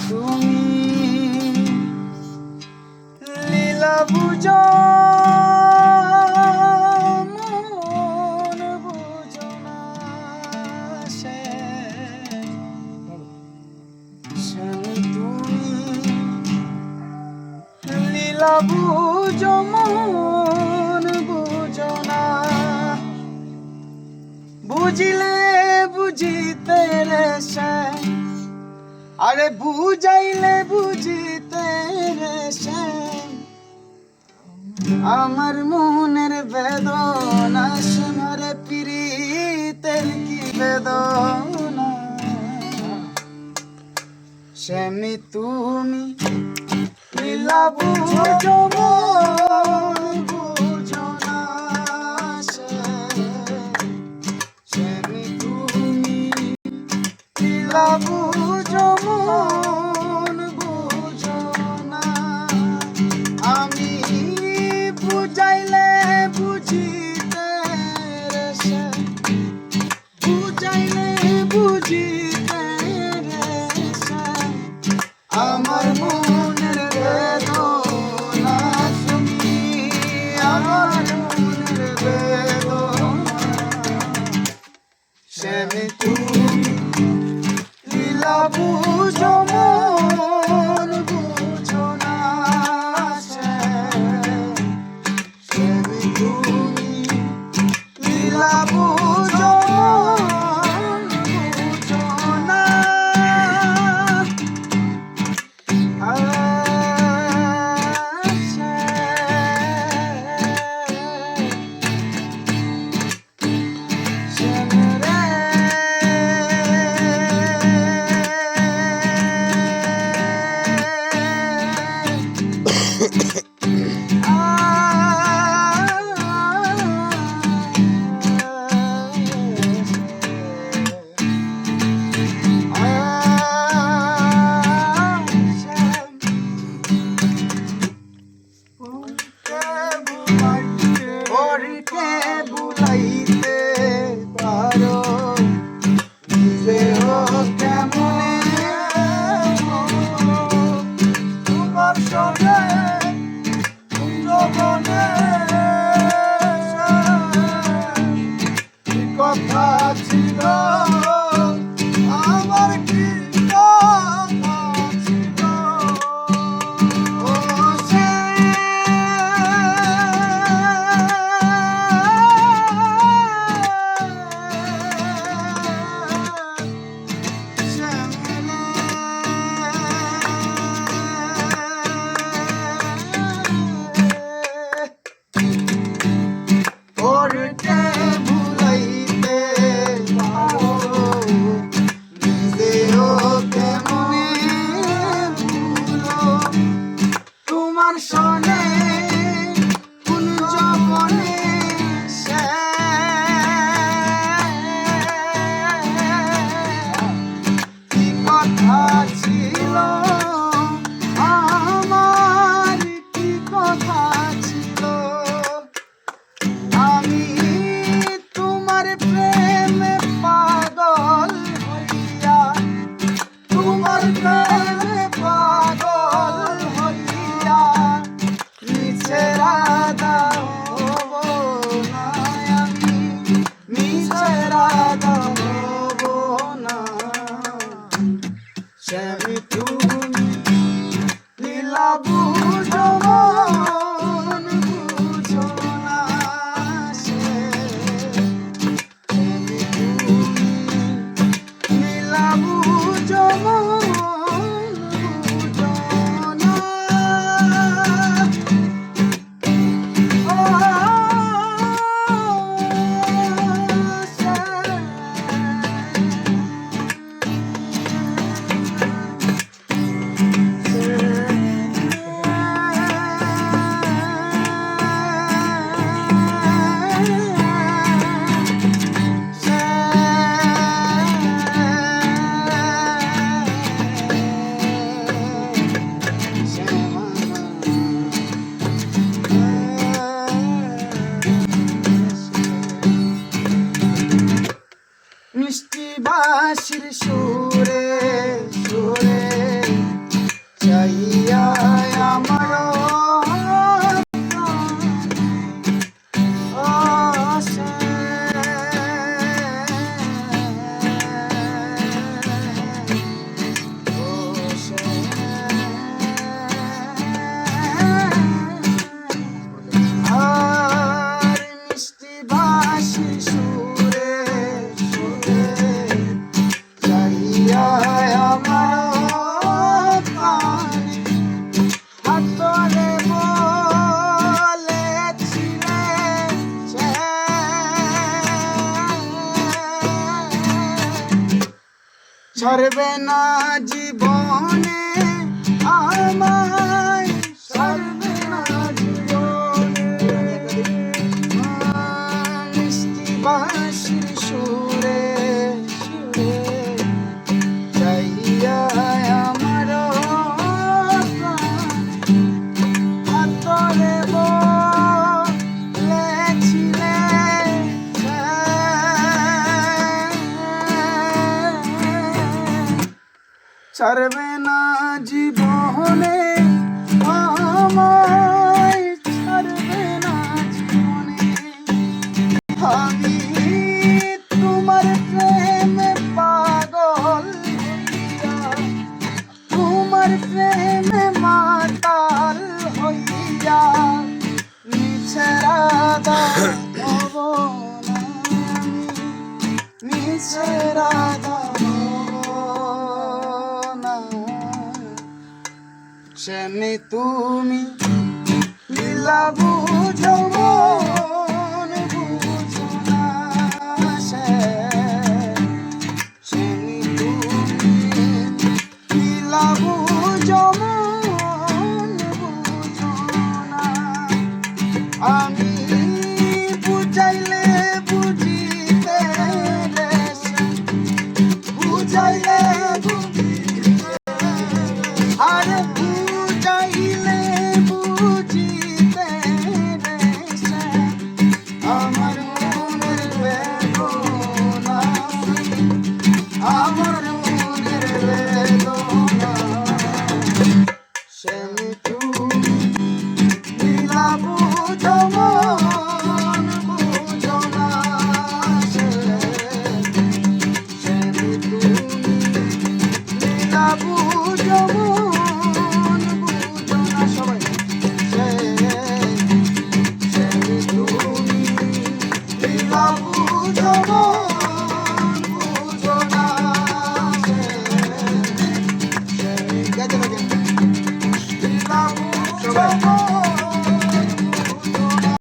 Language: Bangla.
তুমি লীলা বুঝো মন বুঝো না তুমি লীলা বুঝো মন বুঝো না বুঝিলে বুঝিতে রে আরে বুঝাইলে বুঝিতে রে আমার মনের বেদনা শোনারে পিরিতের কি বেদনা সেমি তুমি লীলা বুঝো মন বুঝো না সেমি তুমি লীলা বুঝো মন বুঝো না আমি বুঝাইলে বুঝিতে রে বুঝাইলে বুঝিতে রে আমার মনের বেদনা শুনি আমার মনের বেদনা সেমি তুমি লীলা বুঝো মন বুঝো না সেমি তুমি লীলা বুঝো মন বুঝো না কথা ছিল আমার কি কথা ছিল ও বুঝো না আমার আর মিষ্টি বাঁশি সুরে সুরে চাহিয়া আমার প্রাণে হাত ধরে বলেছিলে ছাড়বে না জীবনে আমায়, ছাড়বে না জীবনে। মিষ্টি বাঁশির সুরে সুরে চাইয়া আমার হাত ধরে বলেছিলে ছাড়বে না জীবনে আমায়, ছাড়বে না জীবনে। আমি তোমার প্রেমে পাগল হইয়া, তোমার প্রেমে মাতাল হইয়া মিছে রাধা হব না আমি, মিছে রাধা সেনি তুমি লীলা বুঝো মন বুঝো না সেনি তুমি লীলা বুঝো মন বুঝো না। আমি বুঝাইলে বুঝিতে বুঝাইলে আরে বুঝাইলে বুঝিতে আমার মনের বেদনা, আমার মনের বেদনা সেমি তুমি লীলা বুঝো মন বুঝো না সেমি তুমি লীলা বুঝো মন বুঝো না সবাই সেমি তুমি লীলা বুঝো মন